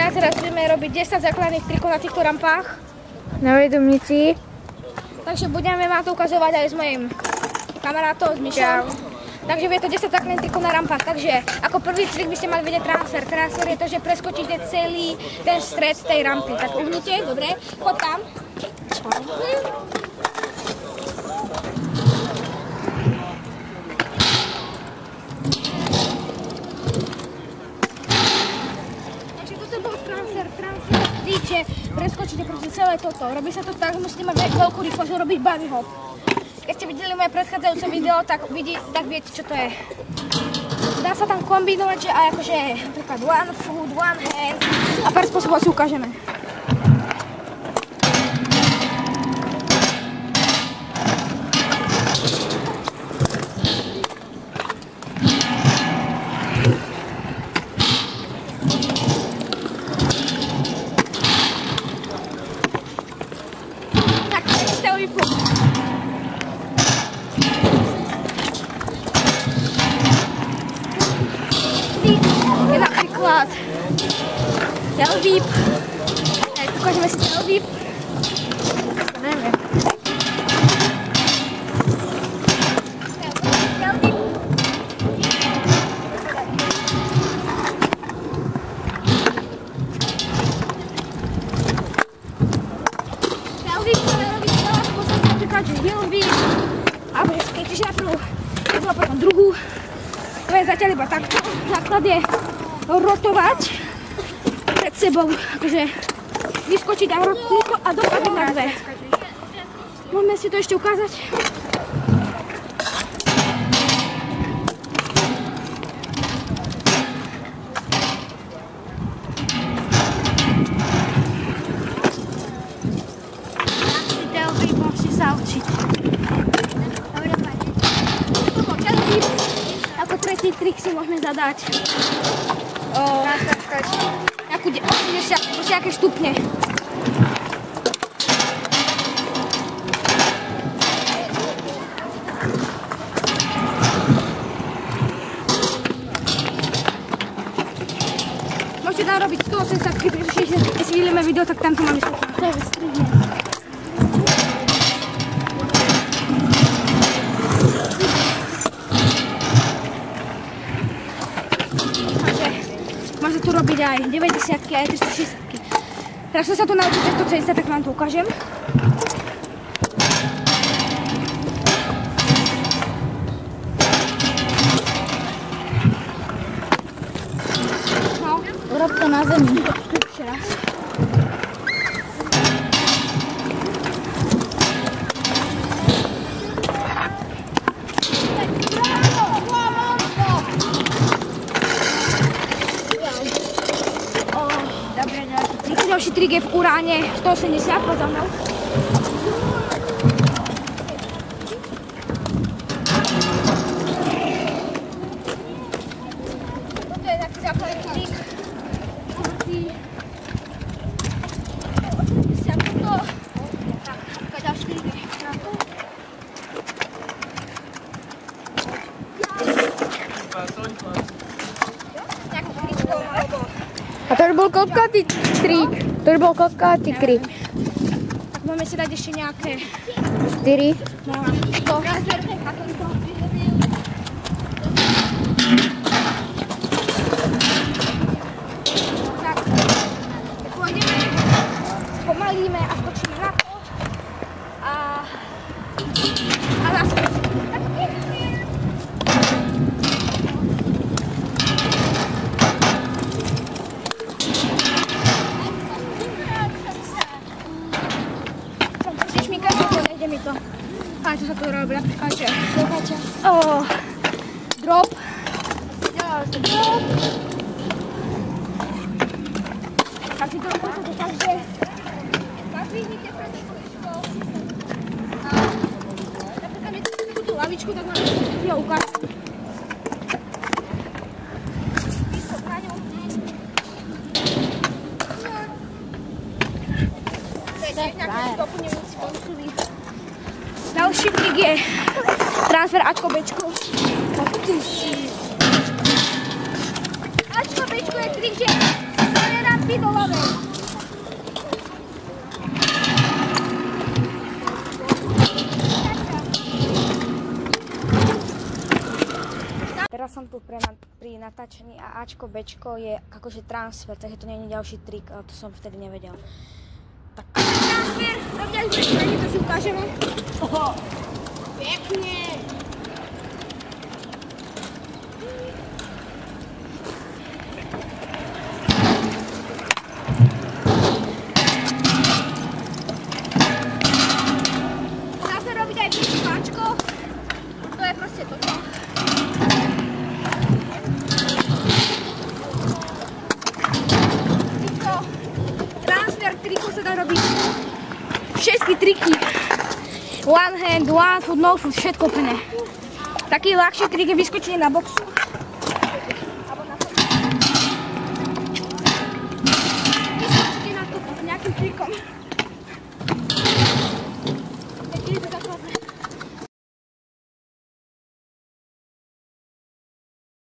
dňa teraz budeme robiť 10 základných trikov na týchto rampách. Na vedomnici. Takže budeme vám to ukazovať aj s mojím kamarátom, s Mišom. Takže je to 10 základných trikov na rampách. Takže ako prvý trik by ste mali vedieť transfer. Transfer je to, že preskočíte celý ten stred tej rampy. Tak uhnite, dobre, choď tam. Že preskočíte proste celé toto. Robí sa to tak, že musíte mať veľkú rýchlosť, robiť bunny hop. Keď ste videli moje predchádzajúce video, tak viete, čo to je. Dá sa tam kombinovať, že aj akože napríklad one foot, one hand a pár spôsobov si ukážeme. Je napríklad tail whip. Ukážeme si tail whip. Neviem. Tail whip. Tail whip sa dá robiť veľa spôsobov, napríklad že heel whip. Alebo že skejtiš najprv, potom druhú. To je zatiaľ iba takto. Základ je rotovať pred sebou, akože vyskočiť a rotnúť a dopadnúť na dve. Môžeme si to ešte ukázať. Asi tail whip musí sa učiť. Ako tretí trik si môžeme zadať nejakú 80 nejaké stupne. Môžete tam robiť 180, pretože keď si vidíme video, tak tam to máme stupne. To je strihne. Môže tu robiť aj 90-ky, aj 360-ky. Teraz som sa tu naučil 170, tak vám to ukážem. No, urob to na zemi. Ešte raz. Ďalší trik je v uráne 180, poď za mnou. Toto je taký základný trik. Tak, ďalší trik je na to. A to už bol koľkátý trik? To už bol koľkátý trik? Tak môžeme si dať ešte nejaké 4. No, to. Tak, pôjdeme, spomalíme a skočíme na to. A zase. Mi to. A čo sa tu robí napríklad, že drop. Drop. Tak si to ukážete tak, že nadvihnite pred kuličkou. Napríklad my tu tú lavičku, tak mám to ukážem. Ďalší trik je transfer Ačko Bčko. Ačko Bčko je trik, že z rampy do hlave. Teraz som tu pri natáčení a Ačko, Bčko je akože transfer, takže to nie je ďalší trik, ale to som vtedy nevedel. Tak transfer, robili sme to si ukážeme. Oho, pekne. Dá sa robiť aj Ačko, to je proste toto. Triku sa dá robiť všetky triky. One hand, one foot, no foot, všetko úplne. Taký ľahší trik je vyskočenie na boxu. Alebo na to. Vyskočite na to nejakým trikom.